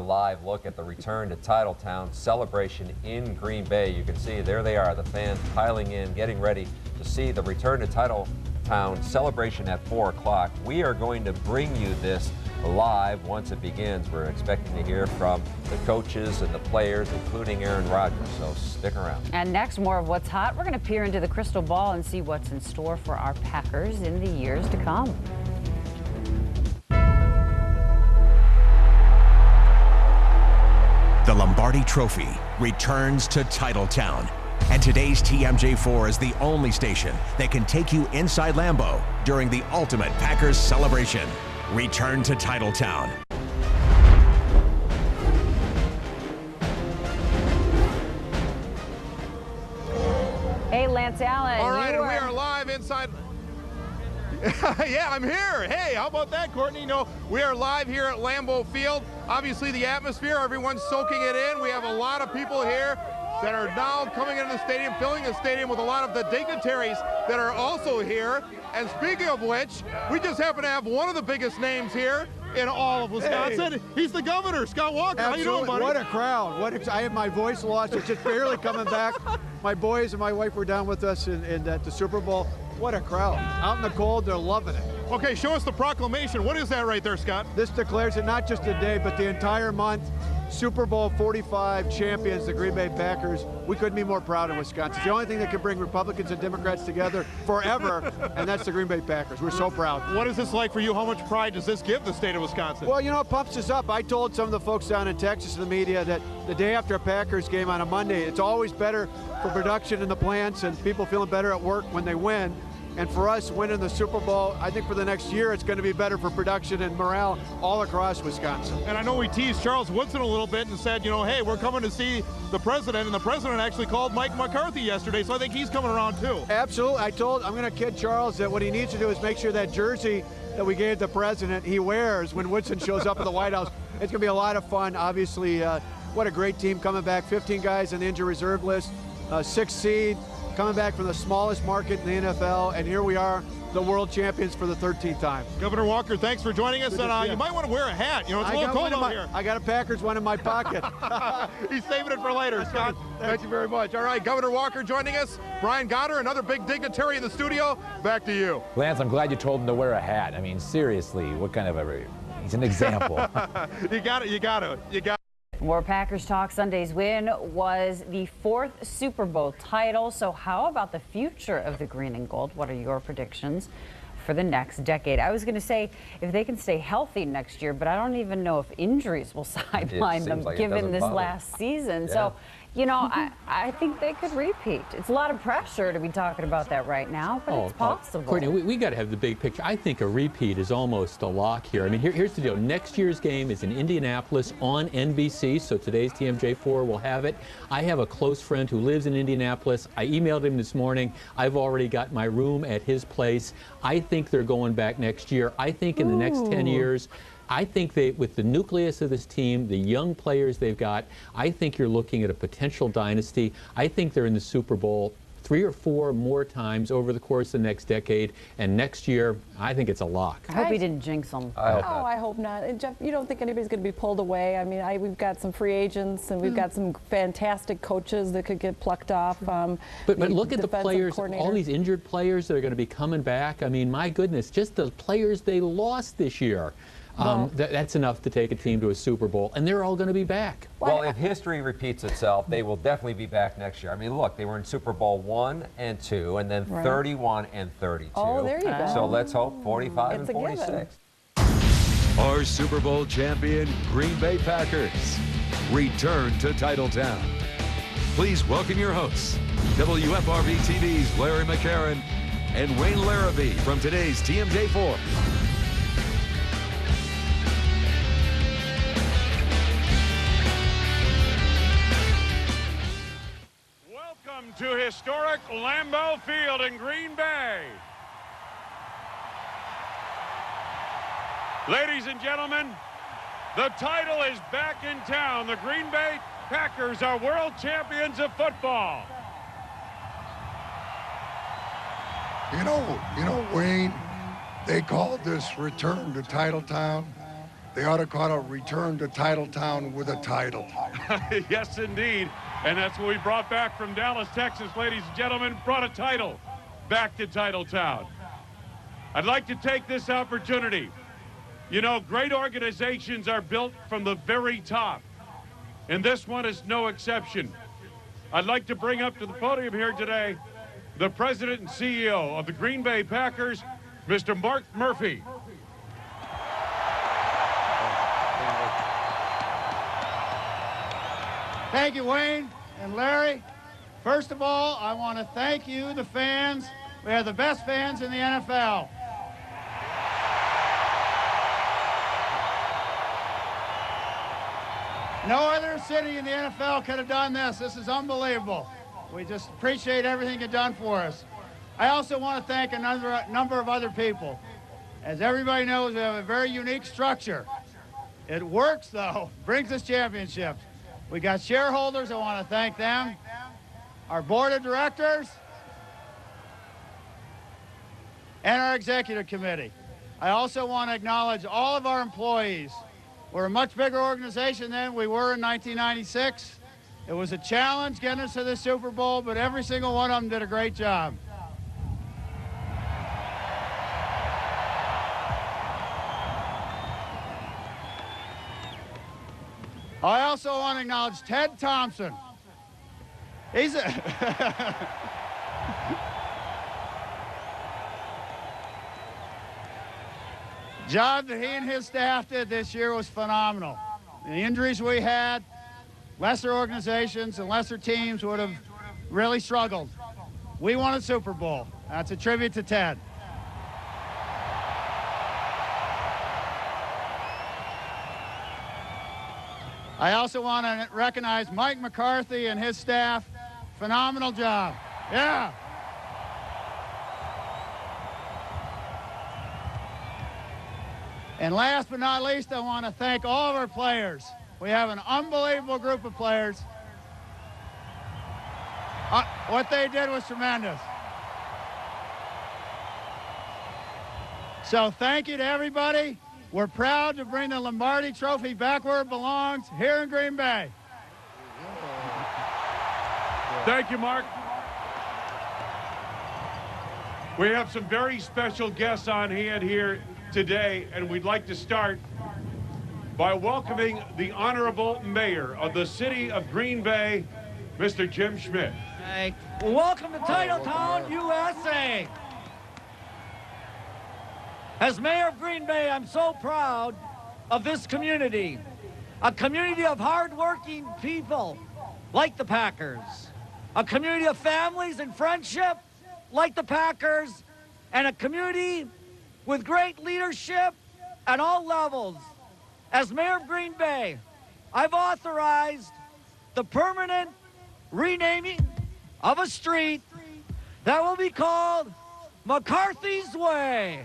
Live look at the return to Titletown celebration in Green Bay. You can see there they are, the fans piling in, getting ready to see the return to Titletown celebration at 4 o'clock. We are going to bring you this live once it begins. We're expecting to hear from the coaches and the players, including Aaron Rodgers, so stick around. And next, more of what's hot. We're going to peer into the crystal ball and see what's in store for our Packers in the years to come. The Lombardi Trophy returns to Titletown, and today's TMJ4 is the only station that can take you inside Lambeau during the ultimate Packers celebration. Return to Titletown. Hey, Lance Allen. All right, and we are live inside. Yeah, I'm here. Hey, how about that, Courtney? You know, we are live here at Lambeau Field. Obviously, the atmosphere, everyone's soaking it in. We have a lot of people here that are now coming into the stadium, filling the stadium with a lot of the dignitaries that are also here. And speaking of which, we just happen to have one of the biggest names here in all of Wisconsin. Hey. He's the governor, Scott Walker. Absolutely. How you doing, buddy? What a crowd. I have my voice lost. It's just barely coming back. My boys and my wife were down with us at the Super Bowl. What a crowd. Out in the cold, they're loving it. Okay, show us the proclamation. What is that right there, Scott? This declares it not just a day, but the entire month. Super Bowl 45 champions, the Green Bay Packers. We couldn't be more proud of Wisconsin. It's the only thing that can bring Republicans and Democrats together forever, and that's the Green Bay Packers. We're so proud. What is this like for you? How much pride does this give the state of Wisconsin? Well, you know, it pumps us up. I told some of the folks down in Texas and the media that the day after a Packers game on a Monday, it's always better for production in the plants and people feeling better at work when they win. And for us, winning the Super Bowl, I think for the next year, it's going to be better for production and morale all across Wisconsin. And I know we teased Charles Woodson a little bit and said, you know, hey, we're coming to see the president. And the president actually called Mike McCarthy yesterday, so I think he's coming around too. Absolutely. I'm going to kid Charles that what he needs to do is make sure that jersey that we gave the president he wears when Woodson shows up at the White House. It's going to be a lot of fun. Obviously, what a great team coming back. 15 guys on the injured reserve list, 6th seed. Coming back from the smallest market in the NFL, and here we are, the world champions for the 13th time. Governor Walker, thanks for joining us, and you might want to wear a hat. You know, it's a little cold out here. I got a Packers one in my pocket. He's saving it for later, Scott. Thank you very much. All right, Governor Walker joining us. Brian Goddard, another big dignitary in the studio. Back to you. Lance, I'm glad you told him to wear a hat. I mean, seriously, what kind of he's an example. You got it. More Packers talk. Sunday's win was the 4th Super Bowl title. So how about the future of the green and gold? What are your predictions for the next decade? I was going to say if they can stay healthy next year, but I don't even know if injuries will sideline them given this last season. Yeah. So, you know, I think they could repeat. It's a lot of pressure to be talking about that right now, but it's possible. Courtney, we got to have the big picture. I think a repeat is almost a lock here. I mean, here's the deal. Next year's game is in Indianapolis on NBC, so today's TMJ4 will have it. I have a close friend who lives in Indianapolis. I emailed him this morning. I've already got my room at his place. I think they're going back next year. I think in the next 10 years, I think with the nucleus of this team, the young players they've got, I think you're looking at a potential dynasty. I think they're in the Super Bowl 3 or 4 more times over the course of the next decade. And next year, I think it's a lock. I hope he didn't jinx them. I hope not. And Jeff, you don't think anybody's going to be pulled away? I mean, we've got some free agents and we've got some fantastic coaches that could get plucked off. But look at the players, all these injured players that are going to be coming back. I mean, my goodness, just the players they lost this year. That's enough to take a team to a Super Bowl, and they're all going to be back. Well, if history repeats itself, they will definitely be back next year. I mean, look, they were in Super Bowl 1 and 2, and then 31 and 32. Oh, there you go. So let's hope 45 and 46. Our Super Bowl champion Green Bay Packers return to Titletown. Please welcome your hosts, WFRB TV's Larry McCarron and Wayne Larrabee from today's TMJ4. To historic Lambeau Field in Green Bay. Ladies and gentlemen, the title is back in town. The Green Bay Packers are world champions of football. You know, Wayne, they called this return to Titletown They ought to call it Return to Titletown with a title. Yes, indeed. And that's what we brought back from Dallas, Texas, ladies and gentlemen. Brought a title back to Titletown. I'd like to take this opportunity. You know, great organizations are built from the very top, and this one is no exception. I'd like to bring up to the podium here today the president and CEO of the Green Bay Packers, Mr. Mark Murphy. Thank you, Wayne and Larry. First of all, I want to thank you, the fans. We have the best fans in the NFL. No other city in the NFL could have done this. This is unbelievable. We just appreciate everything you've done for us. I also want to thank a number of other people. As everybody knows, we have a very unique structure. It works, though, brings us championships. We got shareholders, I want to thank them. Our board of directors, and our executive committee. I also want to acknowledge all of our employees. We're a much bigger organization than we were in 1996. It was a challenge getting us to the Super Bowl, but every single one of them did a great job. I also want to acknowledge Ted Thompson. He's a job that he and his staff did this year was phenomenal. The injuries we had, lesser organizations and lesser teams would have really struggled. We won a Super Bowl. That's a tribute to Ted. I also want to recognize Mike McCarthy and his staff. Phenomenal job. Yeah. And last but not least, I want to thank all of our players. We have an unbelievable group of players. What they did was tremendous. So thank you to everybody. We're proud to bring the Lombardi Trophy back where it belongs, here in Green Bay. Thank you, Mark. We have some very special guests on hand here today, and we'd like to start by welcoming the Honorable Mayor of the City of Green Bay, Mr. Jim Schmidt. Hey, welcome to Titletown, USA. As Mayor of Green Bay, I'm so proud of this community, a community of hardworking people like the Packers, a community of families and friendship like the Packers, and a community with great leadership at all levels. As Mayor of Green Bay, I've authorized the permanent renaming of a street that will be called McCarthy's Way.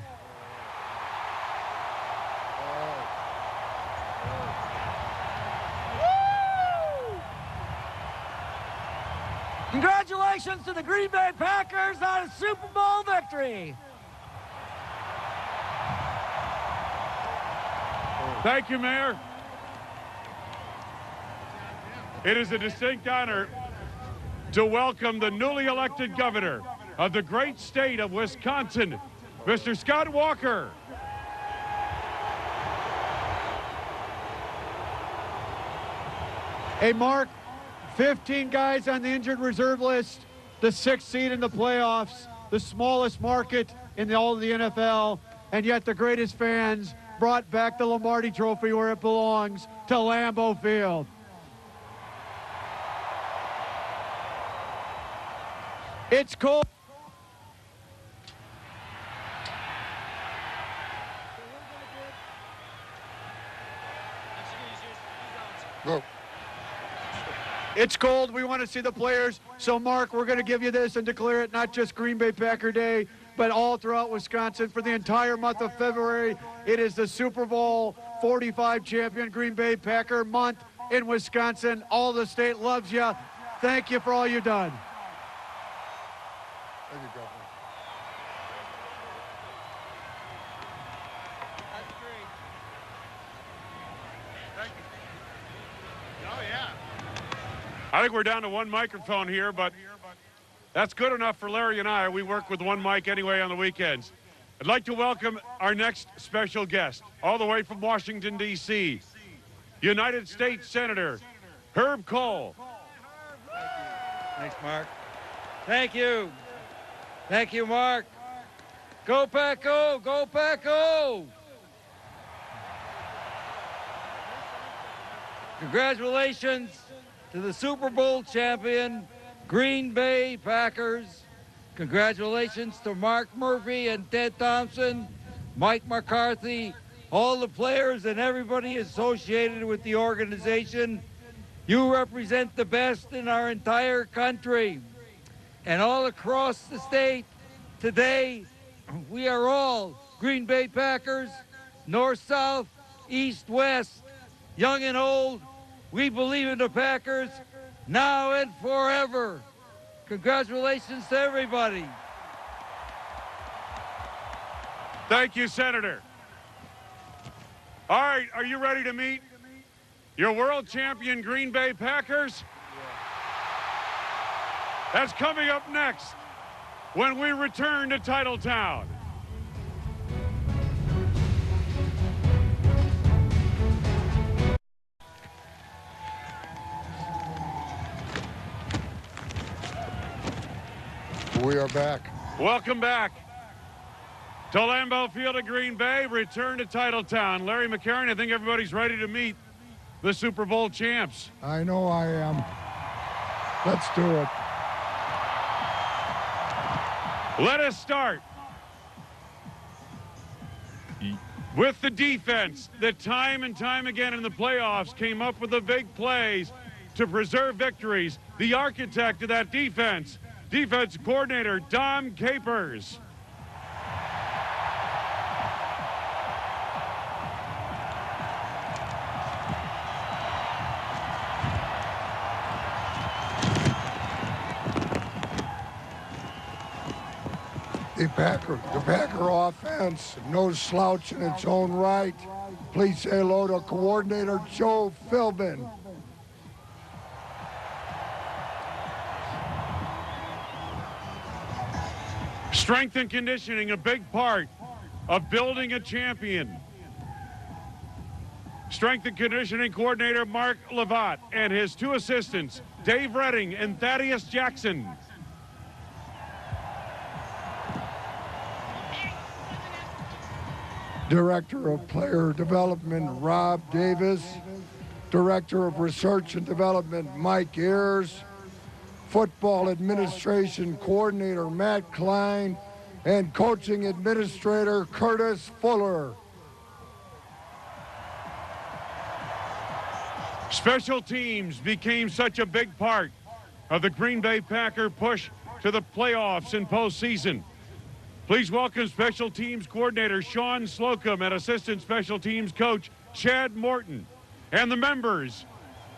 Congratulations to the Green Bay Packers on a Super Bowl victory. Thank you, Mayor. It is a distinct honor to welcome the newly elected governor of the great state of Wisconsin, Mr. Scott Walker. Hey, Mark, 15 guys on the injured reserve list, the 6th seed in the playoffs, the smallest market in all of the NFL, and yet the greatest fans brought back the Lombardi Trophy where it belongs, to Lambeau Field. It's cold. Go. It's cold. We want to see the players. So, Mark, we're going to give you this and declare it not just Green Bay Packer Day, but all throughout Wisconsin for the entire month of February. It is the Super Bowl 45 champion Green Bay Packer month in Wisconsin. All the state loves you. Thank you for all you've done. Thank you, Governor. I think we're down to one microphone here, but that's good enough for Larry and I. We work with one mic anyway on the weekends. I'd like to welcome our next special guest, all the way from Washington, D.C., United States Senator Herb Kohl. Thanks, Mark. Thank you. Thank you, Mark. Go Pack Go! Go Pack Go! Congratulations to the Super Bowl champion, Green Bay Packers. Congratulations to Mark Murphy and Ted Thompson, Mike McCarthy, all the players and everybody associated with the organization. You represent the best in our entire country. And all across the state today, we are all Green Bay Packers, north, south, east, west, young and old. We believe in the Packers now and forever. Congratulations to everybody. Thank you, Senator. All right, are you ready to meet your world champion Green Bay Packers? That's coming up next when we return to Titletown. We are back. Welcome back to Lambeau Field of Green Bay. Return to Titletown. Larry McCarron, I think everybody's ready to meet the Super Bowl champs. I know I am. Let's do it. Let us start with the defense that time and time again in the playoffs came up with the big plays to preserve victories. The architect of that defense, defense coordinator Dom Capers. The Packer offense, no slouch in its own right. Please say hello to coordinator Joe Philbin. Strength and conditioning, a big part of building a champion. Strength and conditioning coordinator Mark Levat and his two assistants, Dave Redding and Thaddeus Jackson. Director of Player Development, Rob Davis. Director of Research and Development, Mike Ayers. Football Administration Coordinator, Matt Klein. And Coaching Administrator, Curtis Fuller. Special teams became such a big part of the Green Bay Packer push to the playoffs and postseason. Please welcome Special Teams Coordinator Sean Slocum and Assistant Special Teams Coach Chad Morton and the members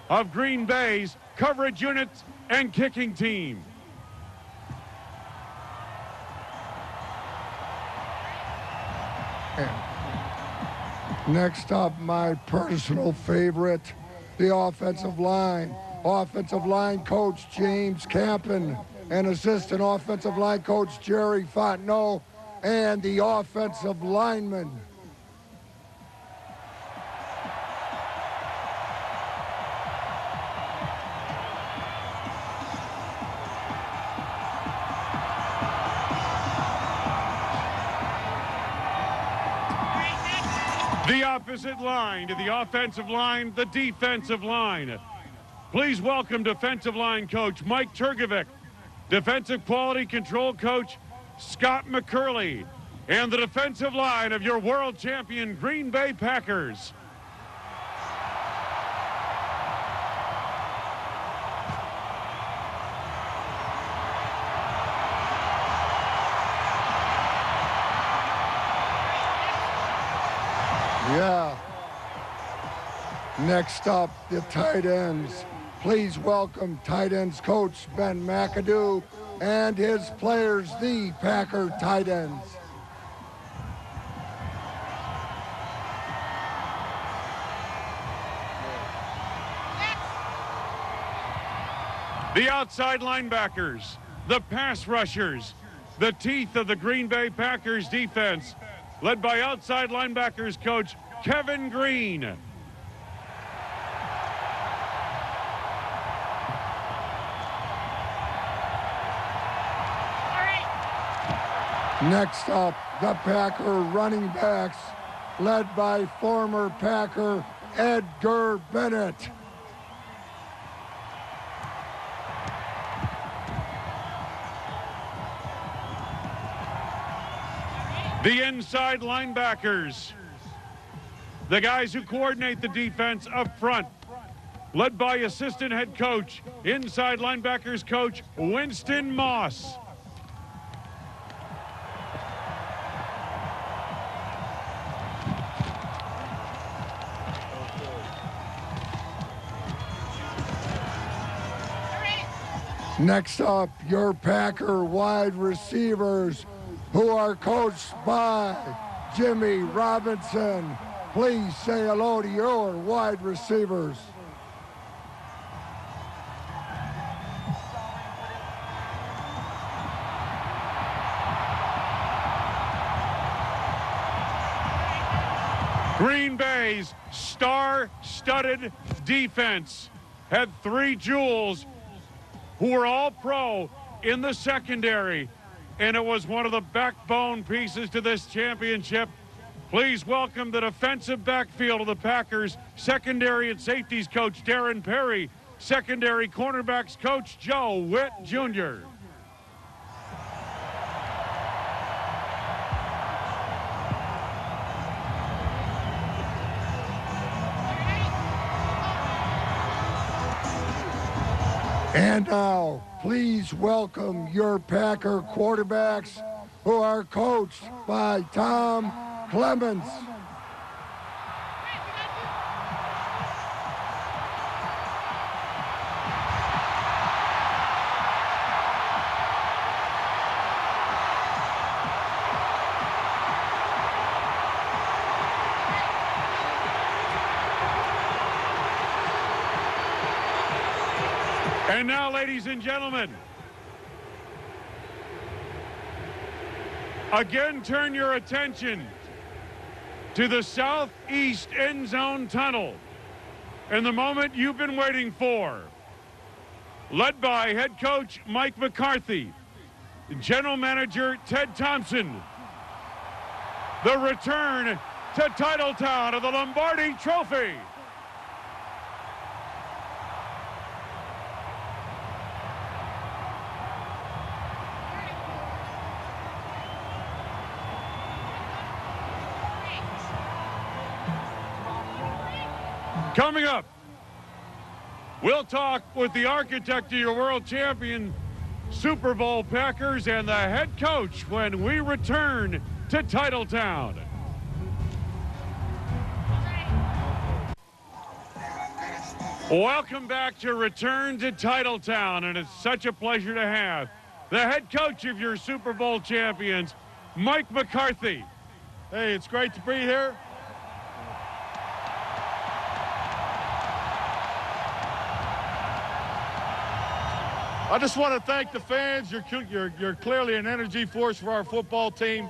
of Green Bay's coverage unit and kicking team. And next up, my personal favorite, the offensive line. Offensive line coach James Campen and assistant offensive line coach Jerry Fontenot and the offensive lineman. The opposite line to the offensive line, the defensive line. Please welcome defensive line coach Mike Turgovic, defensive quality control coach Scott McCurley, and the defensive line of your world champion Green Bay Packers. Yeah. Next up, the tight ends. Please welcome tight ends coach Ben McAdoo and his players, the Packer tight ends. The outside linebackers, the pass rushers, the teeth of the Green Bay Packers defense, led by outside linebackers coach Kevin Green. Next up, the Packer running backs, led by former Packer Edgar Bennett. The inside linebackers, the guys who coordinate the defense up front, led by assistant head coach, inside linebackers coach Winston Moss. Next up, your Packer wide receivers, who are coached by Jimmy Robinson. Please say hello to your wide receivers. Green Bay's star-studded defense had 3 jewels who were all pro in the secondary, and it was one of the backbone pieces to this championship. Please welcome the defensive backfield of the Packers, secondary and safeties coach Darren Perry, secondary cornerbacks coach Joe Witt Jr. And now, please welcome your Packer quarterbacks, who are coached by Tom Clements. And now, ladies and gentlemen, again turn your attention to the southeast end zone tunnel and the moment you've been waiting for. Led by head coach Mike McCarthy, general manager Ted Thompson, the return to Titletown of the Lombardi Trophy. Coming up, we'll talk with the architect of your world champion Super Bowl Packers and the head coach when we return to Titletown. Welcome back to Return to Titletown, and it's such a pleasure to have the head coach of your Super Bowl champions, Mike McCarthy. Hey, it's great to be here. I just want to thank the fans. You're clearly an energy force for our football team.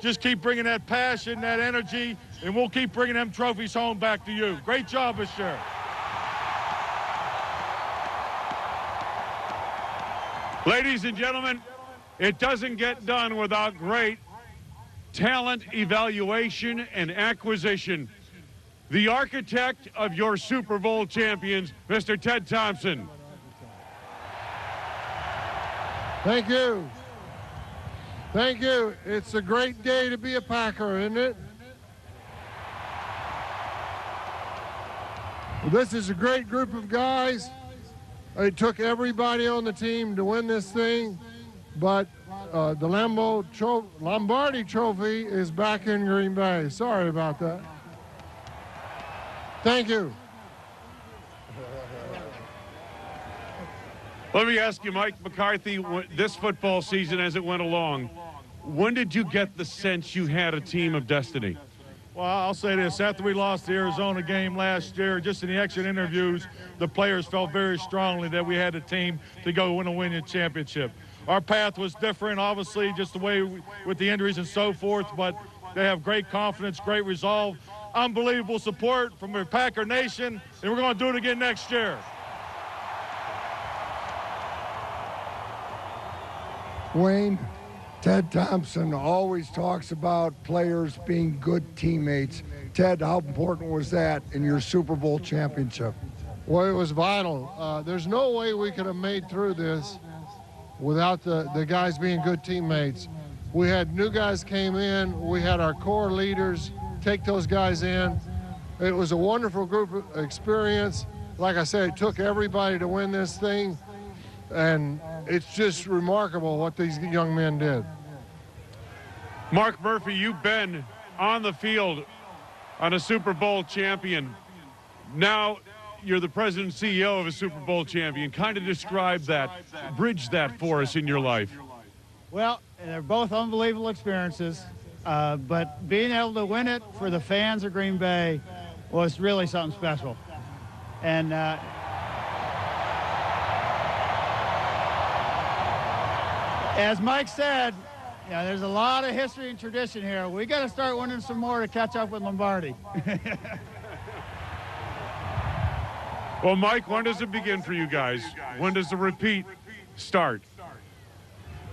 Just keep bringing that passion, that energy, and we'll keep bringing them trophies home back to you. Great job this year. Ladies and gentlemen, it doesn't get done without great talent evaluation and acquisition. The architect of your Super Bowl champions, Mr. Ted Thompson. Thank you. Thank you. It's a great day to be a Packer, isn't it? This is a great group of guys. It took everybody on the team to win this thing, but the Lombardi Trophy is back in Green Bay. Sorry about that. Thank you. Let me ask you, Mike McCarthy, this football season as it went along, when did you get the sense you had a team of destiny? Well, I'll say this. After we lost the Arizona game last year, just in the exit interviews, the players felt very strongly that we had a team to go win a winning championship. Our path was different, obviously, just the way with the injuries and so forth, but they have great confidence, great resolve, unbelievable support from the Packer Nation, and we're going to do it again next year. Wayne, Ted Thompson always talks about players being good teammates. Ted, how important was that in your Super Bowl championship? Well, it was vital. There's no way we could have made through this without the guys being good teammates. We had new guys came in. We had our core leaders take those guys in. It was a wonderful group experience. Like I said, it took everybody to win this thing, and it's just remarkable what these young men did. Mark Murphy, you've been on the field on a Super Bowl champion. Now you're the president and CEO of a Super Bowl champion. Kind of describe that, bridge that for us in your life. Well, they're both unbelievable experiences, but being able to win it for the fans of Green Bay was really something special. And as Mike said, yeah, there's a lot of history and tradition here. We got to start winning some more to catch up with Lombardi. Well, Mike, when does it begin for you guys? When does the repeat start?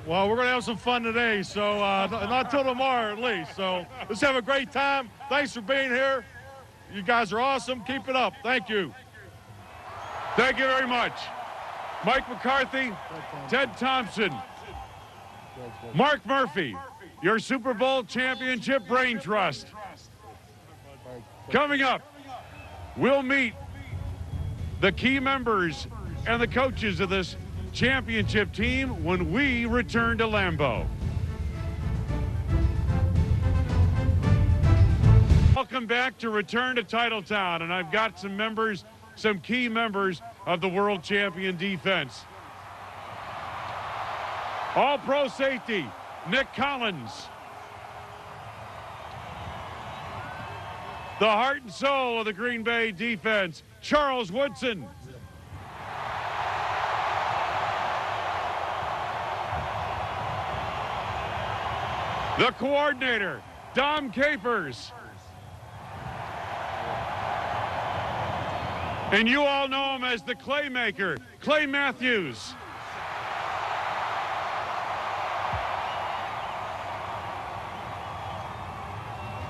Well, we're going to have some fun today, so not till tomorrow at least. So let's have a great time. Thanks for being here. You guys are awesome. Keep it up. Thank you. Thank you very much. Mike McCarthy, Ted Thompson, Mark Murphy, your Super Bowl championship brain trust. Coming up, we'll meet the key members and the coaches of this championship team when we return to Lambeau. Welcome back to Return to Titletown, and I've got some key members of the world champion defense. All-pro safety, Nick Collins. The heart and soul of the Green Bay defense, Charles Woodson. The coordinator, Dom Capers. And you all know him as the Claymaker, Clay Matthews.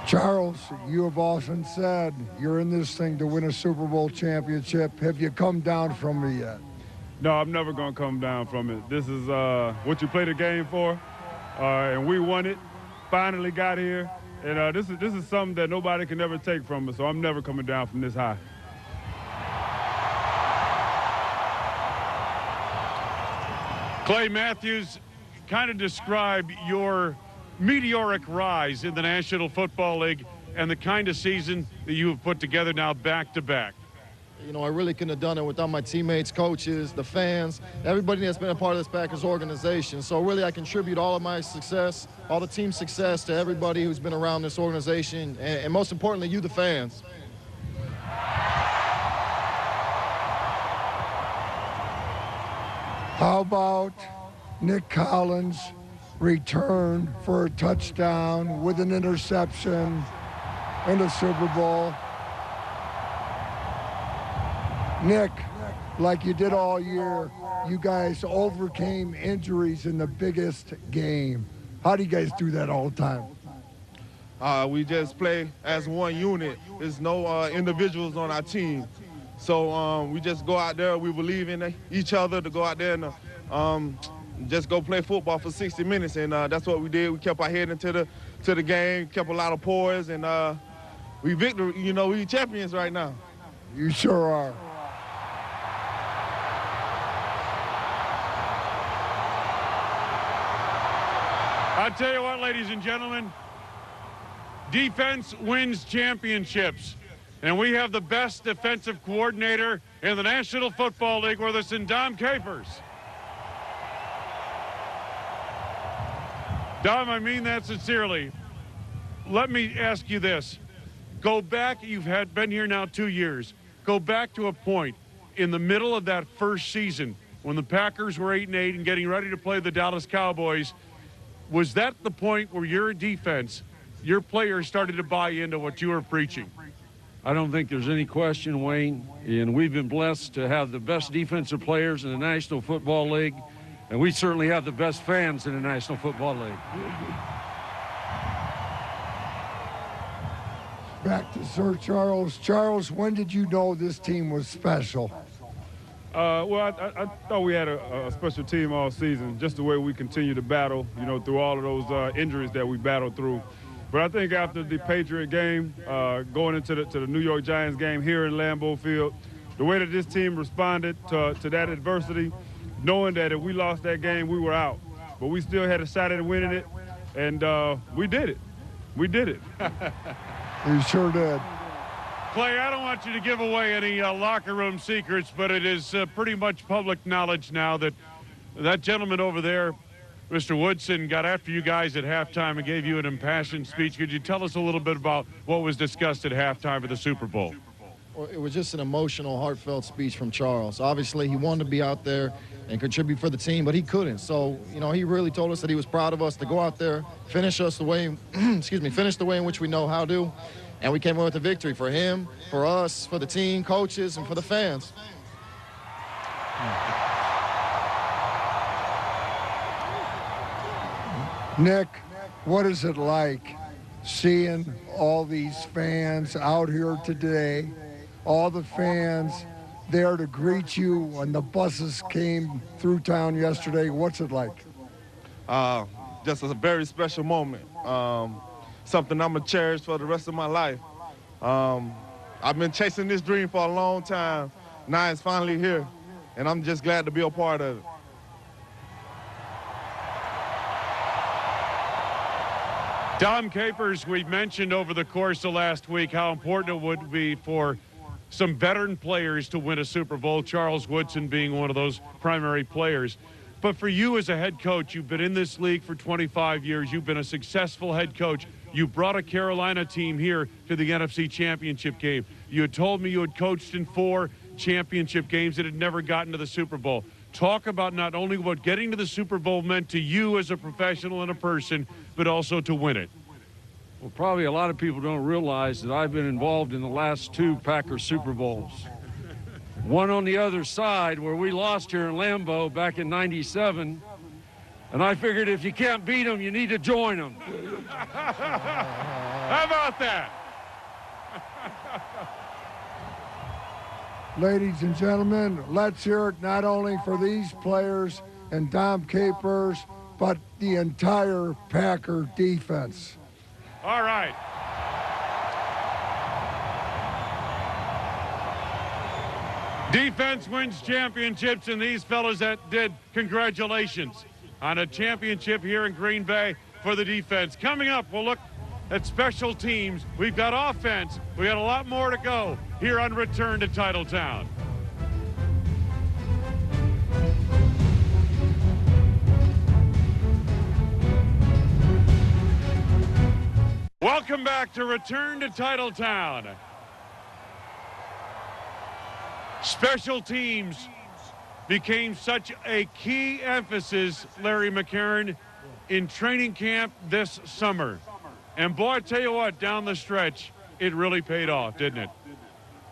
Charles, you have often said you're in this thing to win a Super Bowl championship. Have you come down from it yet? No, I'm never going to come down from it. This is what you play the game for, and we won it, finally got here. And this is something that nobody can ever take from us, so I'm never coming down from this high. Clay Matthews, kind of describe your meteoric rise in the National Football League and the kind of season that you have put together now back-to-back. You know, I really couldn't have done it without my teammates, coaches, the fans, everybody that's been a part of this Packers organization. So really I contribute all of my success, all the team success to everybody who's been around this organization, and most importantly, you, the fans. How about Nick Collins' return for a touchdown with an interception in the Super Bowl? Nick, like you did all year, you guys overcame injuries in the biggest game. How do you guys do that all the time? We just play as one unit. There's no individuals on our team. So we just go out there. We believe in each other to go out there and just go play football for 60 minutes. And that's what we did. We kept our head into the game, kept a lot of poise, and we champions right now. You sure are. I'll tell you what, ladies and gentlemen, defense wins championships. And we have the best defensive coordinator in the National Football League with us in Dom Capers. Dom, I mean that sincerely. Let me ask you this. Go back, been here now 2 years. Go back to a point in the middle of that first season when the Packers were 8-8 and getting ready to play the Dallas Cowboys. Was that the point where your defense, your players started to buy into what you were preaching? I don't think there's any question, Wayne, and we've been blessed to have the best defensive players in the National Football League, and we certainly have the best fans in the National Football League. Back to Sir Charles. Charles, when did you know this team was special? Well, I thought we had a special team all season, just the way we continue to battle, you know, through all of those injuries that we battled through. But I think after the Patriot game, going into the New York Giants game here in Lambeau Field, the way that this team responded to that adversity, knowing that if we lost that game, we were out. But we still had a shot at winning it, and we did it. We did it. You sure did. Clay, I don't want you to give away any locker room secrets, but it is pretty much public knowledge now that that gentleman over there, Mr. Woodson, got after you guys at halftime and gave you an impassioned speech. Could you tell us a little bit about what was discussed at halftime of the Super Bowl? Well, it was just an emotional, heartfelt speech from Charles. Obviously, he wanted to be out there and contribute for the team, but he couldn't. So, you know, he really told us that he was proud of us to go out there, finish us the way, finish the way in which we know how to. And we came away with a victory for him, for us, for the team, coaches, and for the fans. Nick, what is it like seeing all these fans out here today, all the fans there to greet you when the buses came through town yesterday? What's it like? Just a very special moment. Something I'm going to cherish for the rest of my life. I've been chasing this dream for a long time. Now it's finally here, and I'm just glad to be a part of it. Dom Capers, we mentioned over the course of last week how important it would be for some veteran players to win a Super Bowl, Charles Woodson being one of those primary players. But for you as a head coach, you've been in this league for 25 years. You've been a successful head coach. You brought a Carolina team here to the NFC Championship game. You had told me you had coached in 4 championship games that had never gotten to the Super Bowl. Talk about not only what getting to the Super Bowl meant to you as a professional and a person, but also to win it. Well, probably a lot of people don't realize that I've been involved in the last 2 Packers Super Bowls. One on the other side where we lost here in Lambeau back in '97. And I figured if you can't beat them, you need to join them. How about that? Ladies and gentlemen, let's hear it not only for these players and Dom Capers, but the entire Packer defense. All right. Defense wins championships, and these fellas that did, congratulations on a championship here in Green Bay for the defense. Coming up, we'll look at special teams. We've got offense. We got a lot more to go here on Return to Titletown. Welcome back to Return to Titletown. Special teams became such a key emphasis, Larry McCarron, in training camp this summer. And boy, I tell you what, down the stretch, it really paid off, didn't it?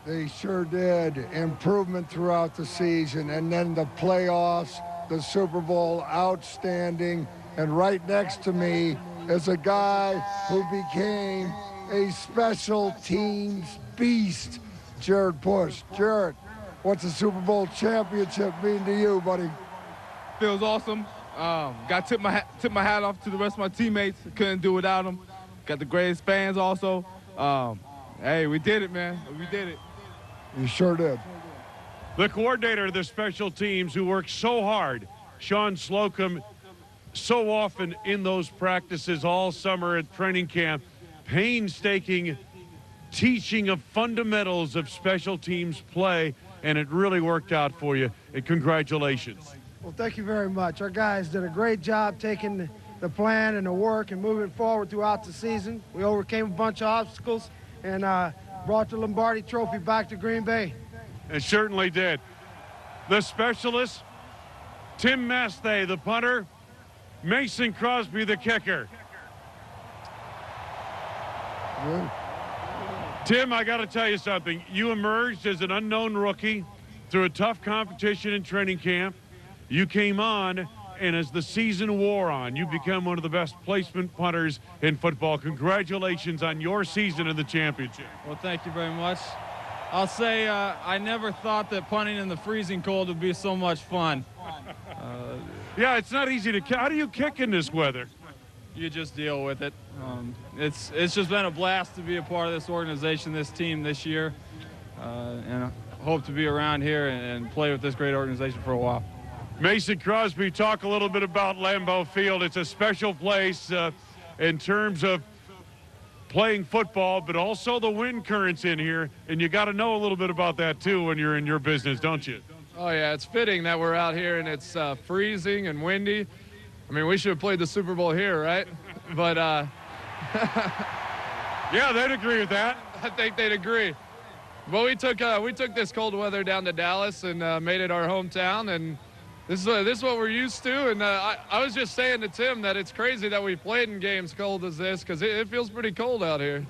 They sure did. Improvement throughout the season, and then the playoffs, the Super Bowl, outstanding. And right next to me is a guy who became a special teams beast, Jared Bush. Jared, what's a Super Bowl championship mean to you, buddy? Feels awesome. Got to tip my hat off to the rest of my teammates. Couldn't do without them. Got the greatest fans also. Hey, we did it, man. We did it. You sure did. The coordinator of the special teams who worked so hard, Sean Slocum, so often in those practices all summer at training camp, painstaking teaching of fundamentals of special teams play, and it really worked out for you. And congratulations. Well, thank you very much. Our guys did a great job taking the plan and the work and moving forward throughout the season. We overcame a bunch of obstacles, and brought the Lombardi Trophy back to Green Bay. It certainly did. The specialist, Tim Masthay, the punter, Mason Crosby, the kicker. Good. Tim, I got to tell you something. You emerged as an unknown rookie through a tough competition in training camp. You came on, and as the season wore on, you became one of the best placement punters in football. Congratulations on your season in the championship. Well, thank you very much. I'll say I never thought that punting in the freezing cold would be so much fun. Yeah, it's not easy to kick. How do you kick in this weather? You just deal with it. It's just been a blast to be a part of this organization, this team this year, and I hope to be around here and play with this great organization for a while. Mason Crosby, talk a little bit about Lambeau Field. It's a special place in terms of playing football, but also the wind currents in here, and you got to know a little bit about that too when you're in your business, don't you? Oh yeah, it's fitting that we're out here and it's freezing and windy. I mean, we should have played the Super Bowl here, right? But yeah, they'd agree with that. I think they'd agree. But we took this cold weather down to Dallas and made it our hometown, and this is what we're used to. And I was just saying to Tim that it's crazy that we played in games cold as this, because it feels pretty cold out here.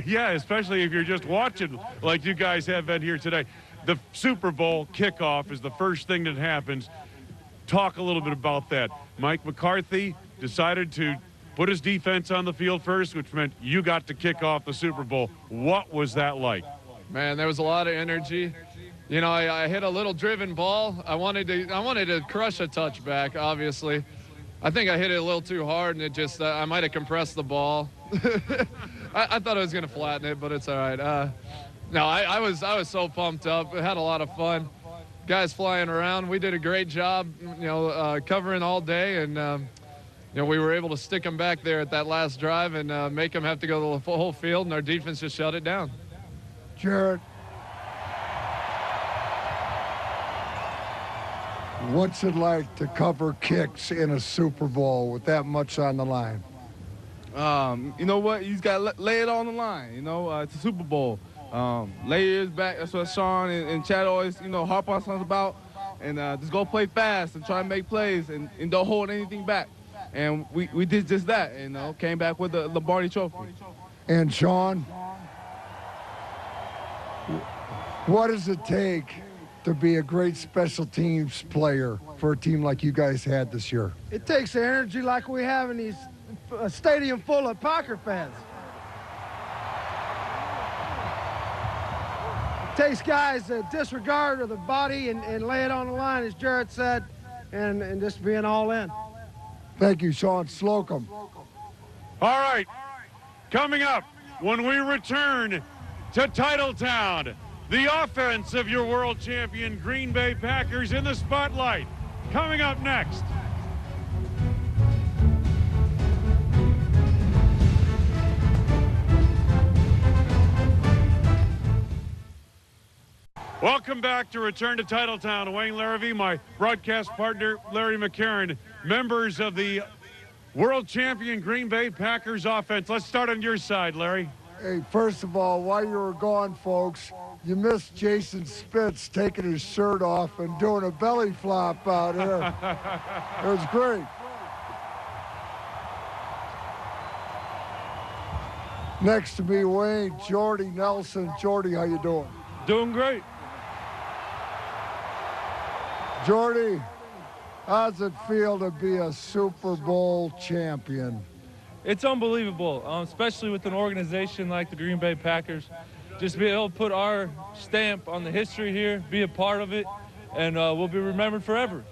Yeah, especially if you're just watching like you guys have been here today. The Super Bowl kickoff is the first thing that happens. Talk a little bit about that. Mike McCarthy decided to put his defense on the field first, which meant you got to kick off the Super Bowl. What was that like? Man, there was a lot of energy. You know, I hit a little driven ball. I wanted to crush a touchback, obviously. I think I hit it a little too hard, and it just I might have compressed the ball. I thought I was going to flatten it, but it's all right. No, I was so pumped up. I had a lot of fun. Guys flying around. We did a great job, you know, covering all day, and you know, we were able to stick them back there at that last drive and make them have to go the whole field, and our defense just shut it down. Jared, what's it like to cover kicks in a Super Bowl with that much on the line? You know what? You just got to lay it on the line. You know, it's a Super Bowl. Lay yours back. That's what Sean and Chad always, you know, harp on us about. And just go play fast and try and make plays and don't hold anything back. And we did just that, you know, came back with the Lombardi Trophy. And Sean, what does it take to be a great special teams player for a team like you guys had this year? It takes the energy like we have in these stadium full of Packer fans. It takes guys that disregard of the body and lay it on the line, as Jared said, and just being all in. Thank you, Sean Slocum. All right, coming up when we return to Titletown, the offense of your world champion Green Bay Packers in the spotlight. Coming up next. Welcome back to Return to Titletown. Wayne Larrivee, my broadcast partner, Larry McCarron, members of the world champion Green Bay Packers offense. Let's start on your side, Larry. Hey, first of all, while you were gone, folks, you missed Jason Spitz taking his shirt off and doing a belly flop out here. It was great. Next to me, Wayne, Jordy Nelson. Jordy, how you doing? Doing great. Jordy, how does it feel to be a Super Bowl champion? It's unbelievable, especially with an organization like the Green Bay Packers. Just be able to put our stamp on the history here, be a part of it, and we'll be remembered forever.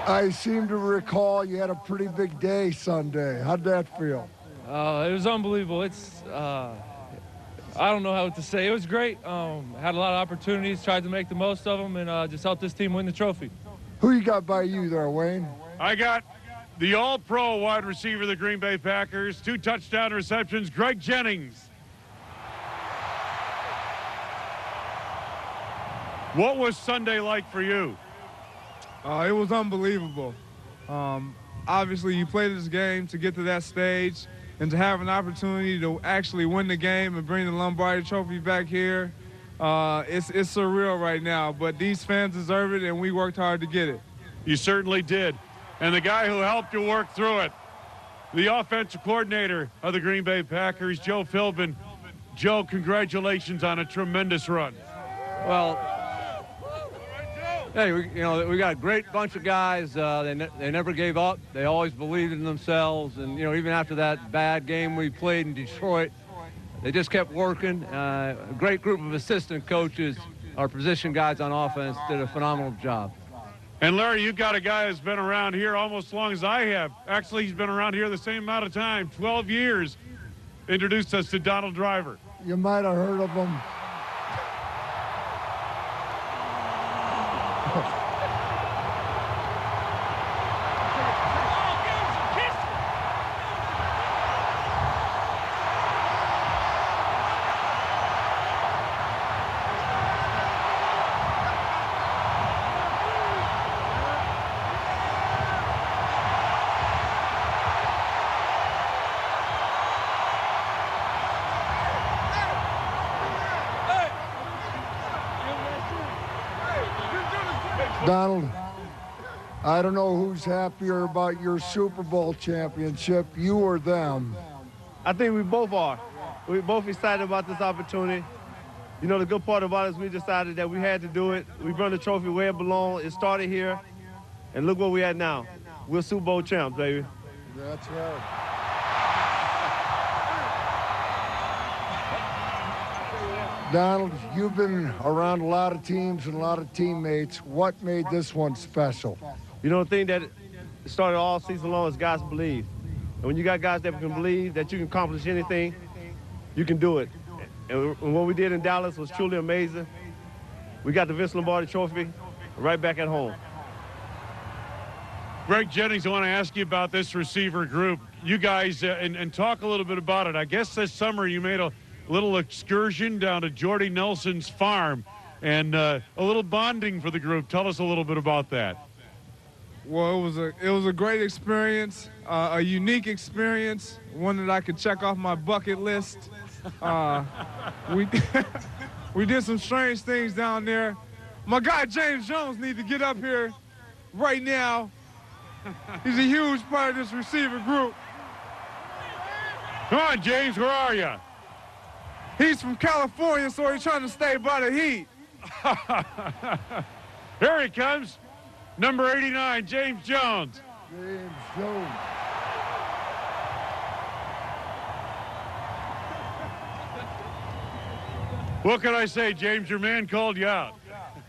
I seem to recall you had a pretty big day Sunday. How'd that feel? It was unbelievable. I don't know how to say. It was great. Had a lot of opportunities, tried to make the most of them, and just helped this team win the trophy. Who you got by you there, Wayne? I got the all-pro wide receiver of the Green Bay Packers, 2 touchdown receptions, Greg Jennings. What was Sunday like for you? It was unbelievable. obviously you play this game to get to that stage, and to have an opportunity to actually win the game and bring the Lombardi Trophy back here, it's surreal right now. But these fans deserve it, and we worked hard to get it. You certainly did. And the guy who helped you work through it, the offensive coordinator of the Green Bay Packers, Joe Philbin. Joe, congratulations on a tremendous run. Well, hey, we got a great bunch of guys. They never gave up. They always believed in themselves. And, even after that bad game we played in Detroit, they just kept working. A great group of assistant coaches, our position guys on offense, did a phenomenal job. And, Larry, you got a guy that's been around here almost as long as I have. Actually, he's been around here the same amount of time, 12 years. Introduced us to Donald Driver. You might have heard of him. Donald, I don't know who's happier about your Super Bowl championship, you or them. I think we both are. We're both excited about this opportunity. The good part about it is we decided that we had to do it. We brought the trophy where it belongs. It started here, and look where we're at now. We're Super Bowl champs, baby. That's right. Donald, you've been around a lot of teams and a lot of teammates. What made this one special? The thing that started all season long is guys believe. And when you got guys that can believe that you can accomplish anything, you can do it. And what we did in Dallas was truly amazing. We got the Vince Lombardi Trophy right back at home. Greg Jennings, I want to ask you about this receiver group. You guys, and talk a little bit about it. I guess this summer you made a little excursion down to Jordy Nelson's farm and a little bonding for the group. Tell us a little bit about that. Well, it was a great experience, a unique experience, one that I could check off my bucket list. We did some strange things down there. My guy James Jones needs to get up here right now. He's a huge part of this receiver group. Come on, James, where are you? He's from California, so he's trying to stay by the heat. Here he comes, number 89, James Jones. James Jones. What can I say, James? Your man called you out.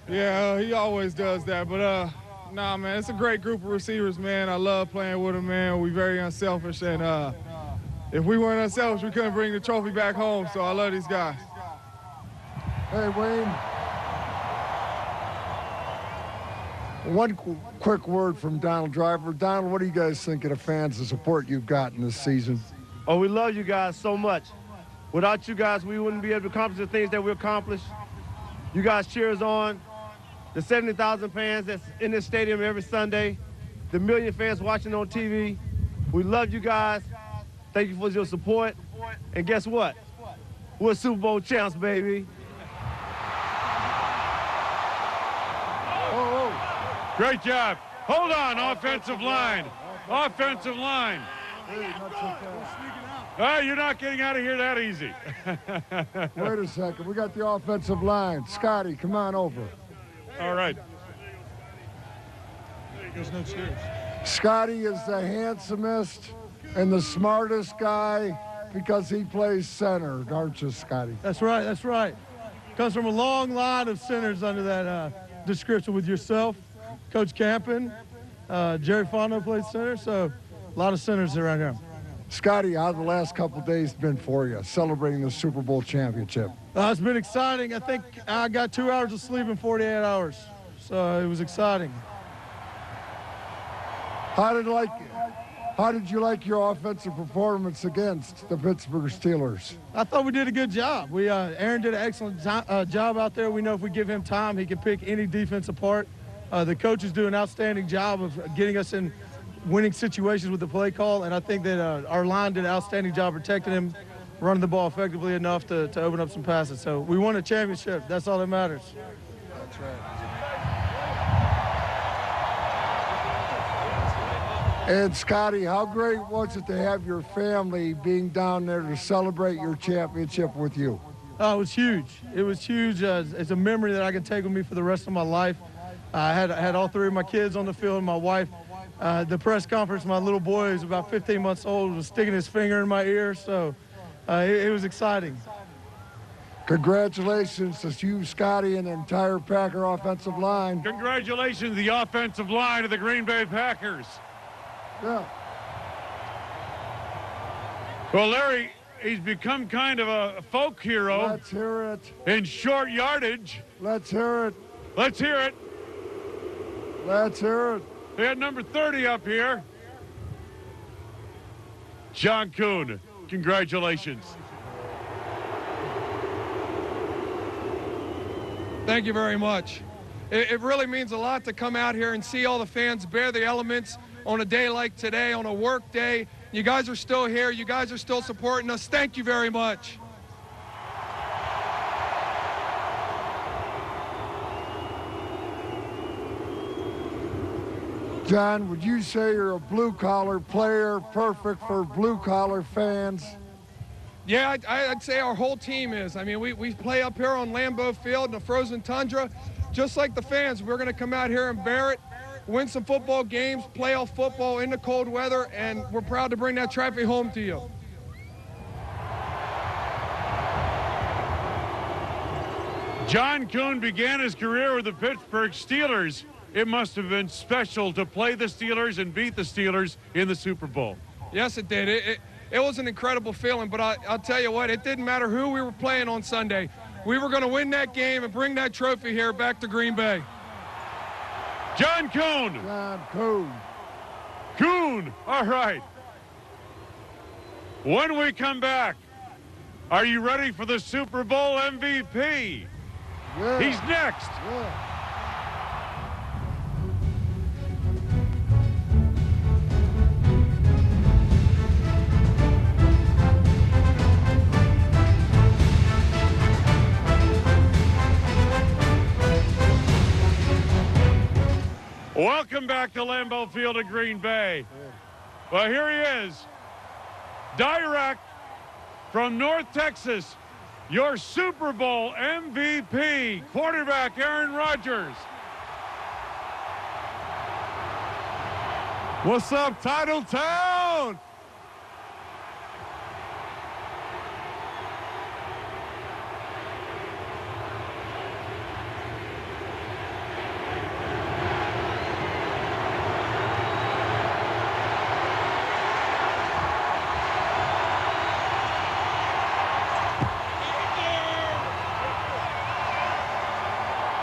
Yeah, he always does that, but nah, man, it's a great group of receivers, man. I love playing with them, man. We're very unselfish, and if we weren't unselfish, we couldn't bring the trophy back home, so I love these guys. Hey, Wayne. One quick word from Donald Driver. Donald, what do you guys think of the fans, the support you've gotten this season? Oh, we love you guys so much. Without you guys, we wouldn't be able to accomplish the things that we accomplished. You guys cheer us on. The 70,000 fans that's in this stadium every Sunday, the million fans watching on TV. We love you guys. Thank you for your support. And guess what? We're Super Bowl champs, baby. Great job. Hold on, offensive line. Offensive line. Oh, you're not getting out of here that easy. Wait a second. We got the offensive line. Scotty, come on over. All right. There's no cheers. Scotty is the handsomest and the smartest guy because he plays center, aren't you, Scotty? That's right, that's right. Comes from a long line of centers under that description with yourself, Coach Campen, Jerry Fondo plays center, so a lot of centers around here. Scotty, how the last couple of days been for you, celebrating the Super Bowl championship? It's been exciting. I think I got 2 hours of sleep in 48 hours, so it was exciting. How did you like your offensive performance against the Pittsburgh Steelers? I thought we did a good job. Aaron did an excellent job out there. We know if we give him time, he can pick any defense apart. The coaches do an outstanding job of getting us in winning situations with the play call, and I think that our line did an outstanding job protecting him, running the ball effectively enough to open up some passes. So we won a championship. That's all that matters. That's right. And Scotty, how great was it to have your family being down there to celebrate your championship with you? Oh, it was huge. It was huge. It's a memory that I can take with me for the rest of my life. I had all 3 of my kids on the field and my wife. The press conference, my little boy, who's about 15 months old, was sticking his finger in my ear, so it was exciting. Congratulations to you, Scotty, and the entire Packer offensive line. Congratulations to the offensive line of the Green Bay Packers. Yeah. Well, Larry, he's become kind of a folk hero. Let's hear it. In short yardage. Let's hear it. Let's hear it. Let's hear it. They had number 30 up here. John Kuhn, congratulations. Thank you very much. It really means a lot to come out here and see all the fans bear the elements on a day like today, on a work day. You guys are still here. You guys are still supporting us. Thank you very much. John, would you say you're a blue-collar player, perfect for blue-collar fans? Yeah, I'd say our whole team is. I mean, we play up here on Lambeau Field in the frozen tundra, just like the fans. We're going to come out here and bear it, win some football games, playoff football in the cold weather, and we're proud to bring that trophy home to you. John Kuhn began his career with the Pittsburgh Steelers. It must have been special to play the Steelers and beat the Steelers in the Super Bowl. Yes, it did. It was an incredible feeling, but I'll tell you what, it didn't matter who we were playing on Sunday. We were going to win that game and bring that trophy here back to Green Bay. John Kuhn. John Kuhn. Kuhn, all right. When we come back, are you ready for the Super Bowl MVP? Yeah. He's next. Yeah. Welcome back to Lambeau Field in Green Bay. Well, here he is, direct from North Texas, your Super Bowl MVP, quarterback Aaron Rodgers. What's up, Titletown?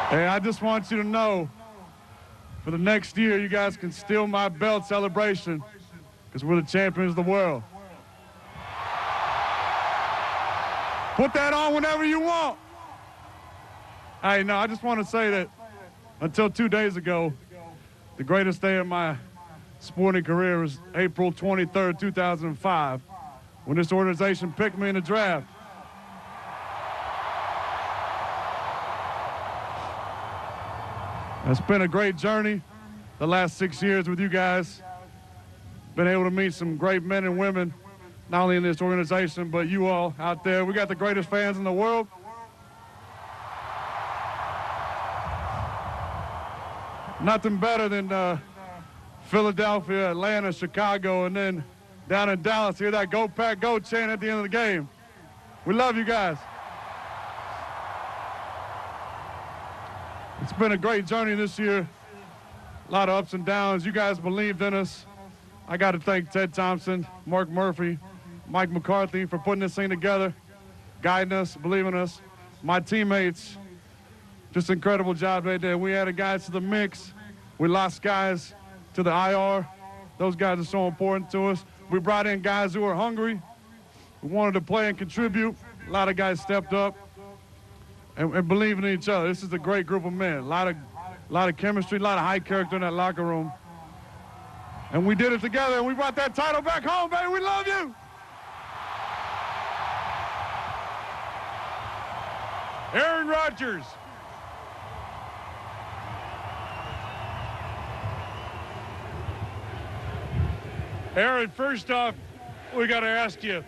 Hey, I just want you to know, for the next year, you guys can steal my belt celebration because we're the champions of the world. Put that on whenever you want. Hey, no, I just want to say that until 2 days ago, the greatest day of my sporting career was April 23rd, 2005, when this organization picked me in the draft. It's been a great journey the last 6 years with you guys. Been able to meet some great men and women, not only in this organization, but you all out there. We got the greatest fans in the world. Nothing better than Philadelphia, Atlanta, Chicago, and then down in Dallas, hear that Go Pack Go chant at the end of the game. We love you guys. It's been a great journey this year. A lot of ups and downs. You guys believed in us. I got to thank Ted Thompson, Mark Murphy, Mike McCarthy for putting this thing together, guiding us, believing us. My teammates, just incredible job they did. We added guys to the mix. We lost guys to the IR. Those guys are so important to us. We brought in guys who were hungry, who wanted to play and contribute. A lot of guys stepped up. And believing in each other. This is a great group of men. A lot of chemistry, a lot of high character in that locker room. And we did it together, and we brought that title back home, baby. We love you. Aaron Rodgers. Aaron, first off, we got to ask you,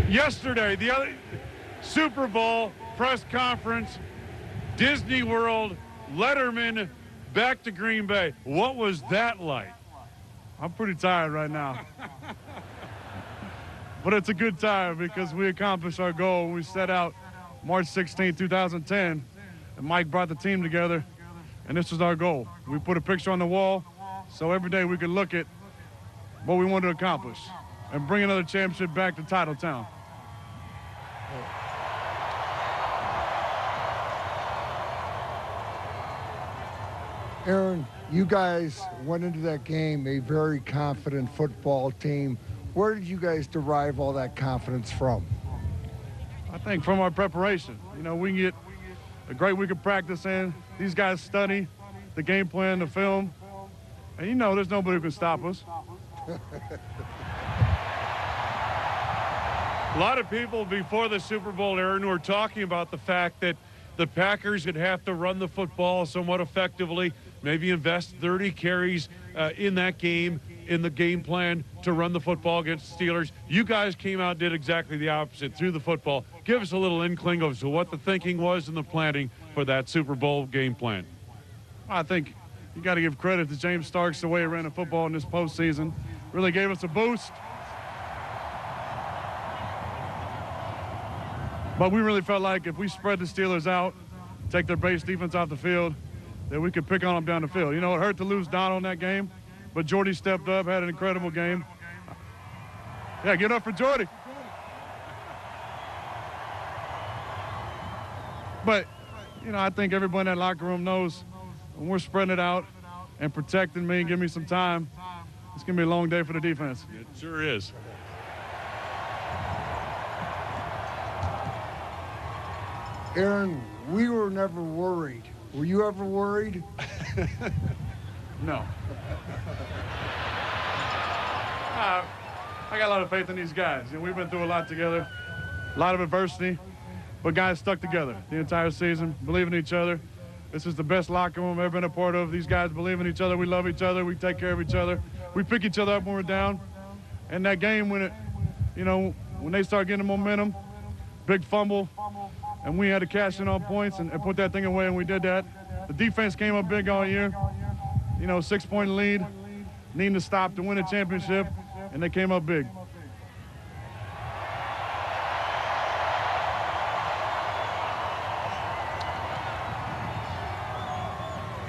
yesterday, the other Super Bowl press conference, Disney World, Letterman, back to Green Bay. What was that like? I'm pretty tired right now. But it's a good time because we accomplished our goal. We set out March 16, 2010, and Mike brought the team together, and this was our goal. We put a picture on the wall so every day we could look at what we wanted to accomplish and bring another championship back to Titletown. Aaron, you guys went into that game a very confident football team. Where did you guys derive all that confidence from? I think from our preparation. You know, we can get a great week of practice in. These guys study the game plan, the film, and you know there's nobody who can stop us. A lot of people before the Super Bowl, Aaron, were talking about the fact that the Packers would have to run the football somewhat effectively, maybe invest 30 carries in that game, in the game plan to run the football against the Steelers. You guys came out and did exactly the opposite, threw the football. Give us a little inkling of what the thinking was and the planning for that Super Bowl game plan. I think you got to give credit to James Starks, the way he ran the football in this postseason. Really gave us a boost. But we really felt like if we spread the Steelers out, take their base defense off the field, that we could pick on them down the field. You know, it hurt to lose Donald in that game, but Jordy stepped up, had an incredible game. Yeah, get up for Jordy. But, you know, I think everybody in that locker room knows when we're spreading it out and protecting me and giving me some time, it's going to be a long day for the defense. It sure is. Aaron, we were never worried. Were you ever worried? No. I got a lot of faith in these guys. And we've been through a lot together, a lot of adversity, but guys stuck together the entire season, believing in each other. This is the best locker room I've ever been a part of. These guys believe in each other. We love each other. We take care of each other. We pick each other up when we're down. And that game, when they start getting momentum, big fumble, and we had to cash in on points and put that thing away, and we did that. The defense came up big all year. You know, 6-point lead, needing to stop to win a championship, and they came up big.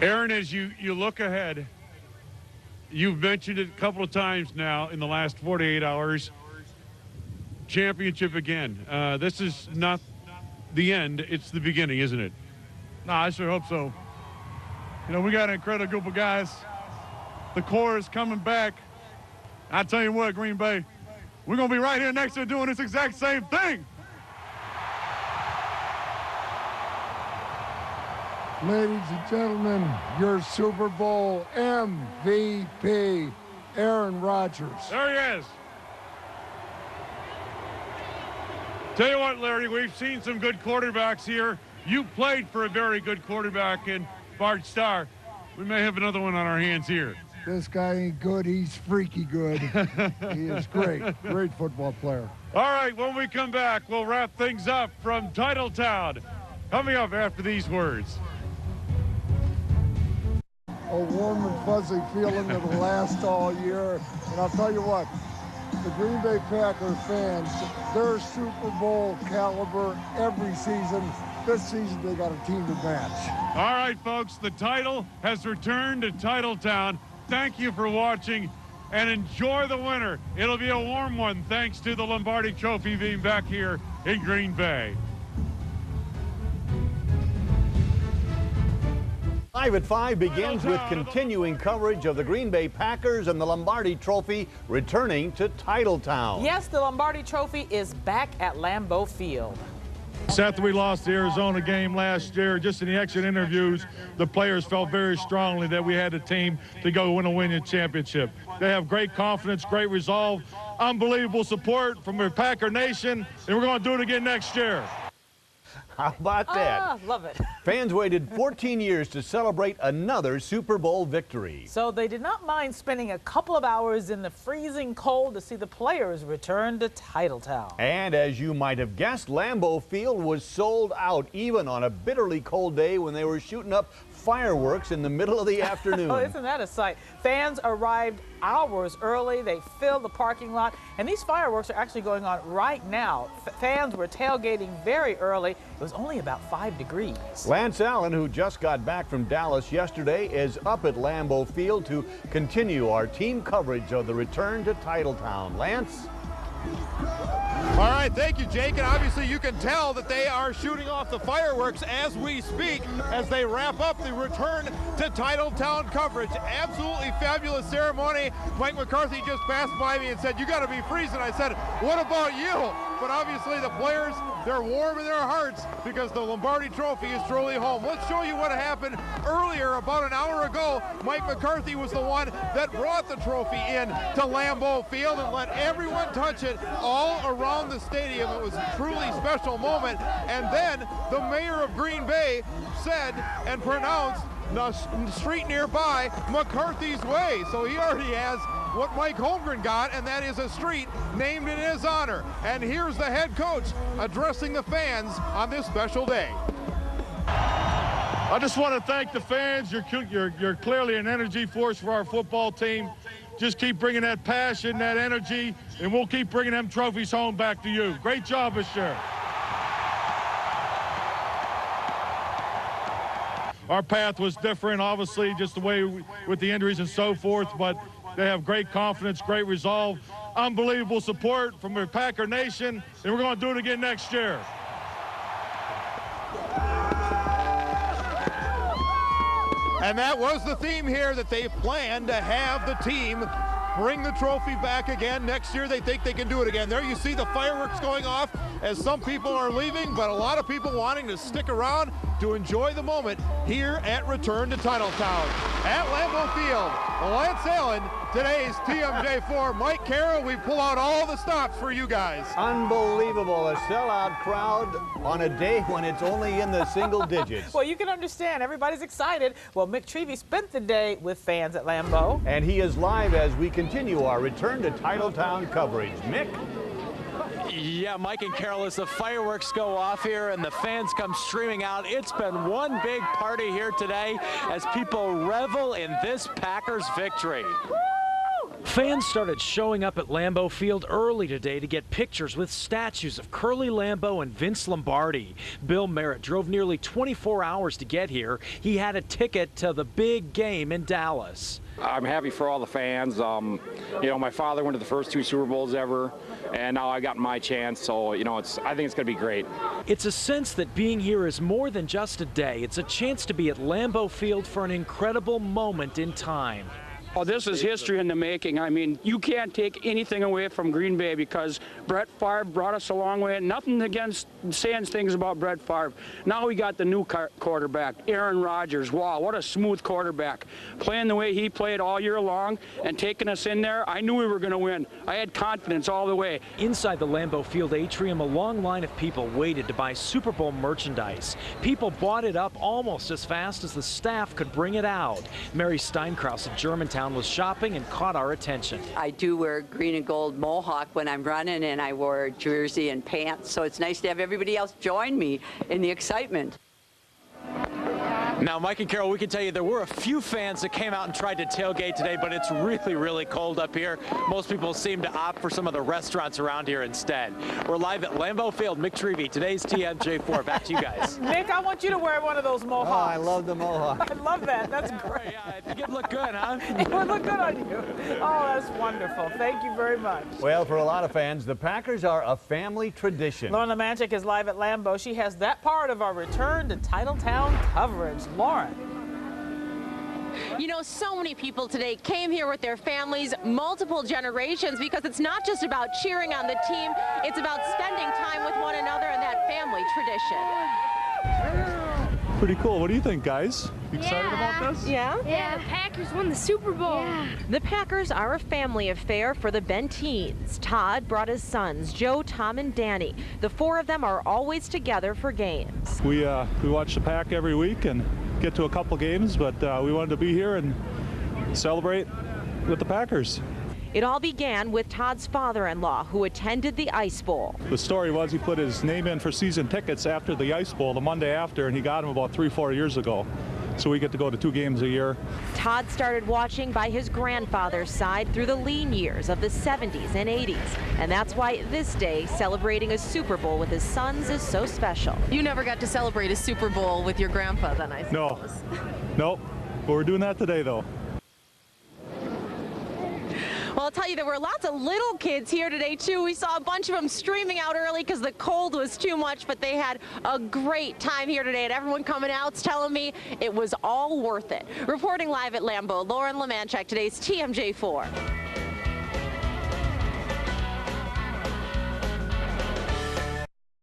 Aaron, as you look ahead, you've mentioned it a couple of times now in the last 48 hours, championship again. This is not the end, it's the beginning, isn't it? No, I sure hope so. You know, we got an incredible group of guys. The core is coming back. I tell you what, Green Bay, we're going to be right here next year doing this exact same thing. Ladies and gentlemen, your Super Bowl MVP, Aaron Rodgers. There he is. Tell you what, Larry, we've seen some good quarterbacks here. You played for a very good quarterback in Bart Starr. We may have another one on our hands here. This guy ain't good, he's freaky good. He is great football player. All right, when we come back, we'll wrap things up from Titletown. Coming up after these words. A warm and fuzzy feeling that'll last all year. And I'll tell you what, the Green Bay Packers fans, they're Super Bowl caliber every season. This season, they got a team to match. All right, folks, the title has returned to Titletown. Thank you for watching, and enjoy the winter. It'll be a warm one, thanks to the Lombardi Trophy being back here in Green Bay. 5 at 5 begins with continuing coverage of the Green Bay Packers and the Lombardi Trophy returning to Titletown. Yes, the Lombardi Trophy is back at Lambeau Field. After we lost the Arizona game last year, just in the exit interviews, the players felt very strongly that we had a team to go win a winning championship. They have great confidence, great resolve, unbelievable support from the Packer Nation, and we're going to do it again next year. How about that? Love it. Fans waited 14 years to celebrate another Super Bowl victory. So they did not mind spending a couple of hours in the freezing cold to see the players return to Titletown. And as you might have guessed, Lambeau Field was sold out even on a bitterly cold day when they were shooting up fireworks in the middle of the afternoon. Oh, isn't that a sight? Fans arrived hours early. They filled the parking lot, and these fireworks are actually going on right now. Fans were tailgating very early. It was only about 5 degrees. Lance Allen, who just got back from Dallas yesterday, is up at Lambeau Field to continue our team coverage of the return to Titletown. Lance? All right, thank you, Jake. And obviously you can tell that they are shooting off the fireworks as we speak, as they wrap up the return to Titletown coverage. Absolutely fabulous ceremony. Mike McCarthy just passed by me and said, "You got to be freezing." I said, "What about you?" But obviously the players, they're warm in their hearts because the Lombardi Trophy is truly home. Let's show you what happened earlier. About an hour ago, Mike McCarthy was the one that brought the trophy in to Lambeau Field and let everyone touch it all around the stadium. It was a truly special moment. And then the mayor of Green Bay said and pronounced the street nearby McCarthy's Way. So he already has what Mike Holmgren got, and that is a street named in his honor. And here's the head coach addressing the fans on this special day. I just want to thank the fans. You're clearly an energy force for our football team. Just keep bringing that passion, that energy, and we'll keep bringing them trophies home back to you. Great job this year. Our path was different, obviously, just the way with the injuries and so forth, but they have great confidence, great resolve, unbelievable support from the Packer Nation, and we're going to do it again next year. And that was the theme here, that they plan to have the team bring the trophy back again next year. They think they can do it again. There you see the fireworks going off as some people are leaving, but a lot of people wanting to stick around to enjoy the moment here at Return to Titletown. At Lambeau Field, Lance Allen, today's TMJ4. Mike Carroll, we pull out all the stops for you guys. Unbelievable, a sellout crowd on a day when it's only in the single digits. Well, you can understand, everybody's excited. Well, Mick Trevey spent the day with fans at Lambeau. And he is live as we continue our Return to Titletown coverage. Mick? Yeah, Mike and Carol, as the fireworks go off here and the fans come streaming out, it's been one big party here today as people revel in this Packers victory. Fans started showing up at Lambeau Field early today to get pictures with statues of Curly Lambeau and Vince Lombardi. Bill Merritt drove nearly 24 hours to get here. He had a ticket to the big game in Dallas. I'm happy for all the fans. You know, my father went to the first 2 Super Bowls ever, and now I got my chance, so, you know, I think it's going to be great. It's a sense that being here is more than just a day. It's a chance to be at Lambeau Field for an incredible moment in time. Oh, this is history in the making. I mean, you can't take anything away from Green Bay because Brett Favre brought us a long way. Nothing against saying things about Brett Favre. Now we got the new quarterback, Aaron Rodgers. Wow, what a smooth quarterback. Playing the way he played all year long and taking us in there, I knew we were going to win. I had confidence all the way. Inside the Lambeau Field atrium, a long line of people waited to buy Super Bowl merchandise. People bought it up almost as fast as the staff could bring it out. Mary Steinkraus of Germantown was shopping and caught our attention. I do wear green and gold mohawk when I'm running, and I wore a jersey and pants, so it's nice to have everybody else join me in the excitement. Now, Mike and Carol, we can tell you there were a few fans that came out and tried to tailgate today, but it's really, really cold up here. Most people seem to opt for some of the restaurants around here instead. We're live at Lambeau Field. Mick Trevey, today's TMJ4. Back to you guys. Mick, I want you to wear one of those mohawks. Oh, I love the mohawk. I love that. That's great. I think it'd look good, huh? It would look good on you. Oh, that's wonderful. Thank you very much. Well, for a lot of fans, the Packers are a family tradition. Lauren LeManchick is live at Lambeau. She has that part of our Return to Titletown coverage. Lauren. You know, so many people today came here with their families, multiple generations, because it's not just about cheering on the team, it's about spending time with one another and that family tradition. Pretty cool. What do you think, guys? You excited about this? Yeah? Yeah, the Packers won the Super Bowl. Yeah. The Packers are a family affair for the Benteens. Todd brought his sons, Joe, Tom, and Danny. The four of them are always together for games. We watch the Pack every week and get to a couple games, but we wanted to be here and celebrate with the Packers. It all began with Todd's father-in-law, who attended the Ice Bowl. The story was he put his name in for season tickets after the Ice Bowl, the Monday after, and he got them about 3-4 years ago. So we get to go to 2 games a year. Todd started watching by his grandfather's side through the lean years of the 70s and 80s. And that's why this day, celebrating a Super Bowl with his sons is so special. You never got to celebrate a Super Bowl with your grandpa then, I suppose. No. Nope. But we're doing that today, though. Well, I'll tell you, there were lots of little kids here today, too. We saw a bunch of them streaming out early because the cold was too much, but they had a great time here today, and everyone coming out's telling me it was all worth it. Reporting live at Lambeau, Lauren Lemanchek, today's TMJ4.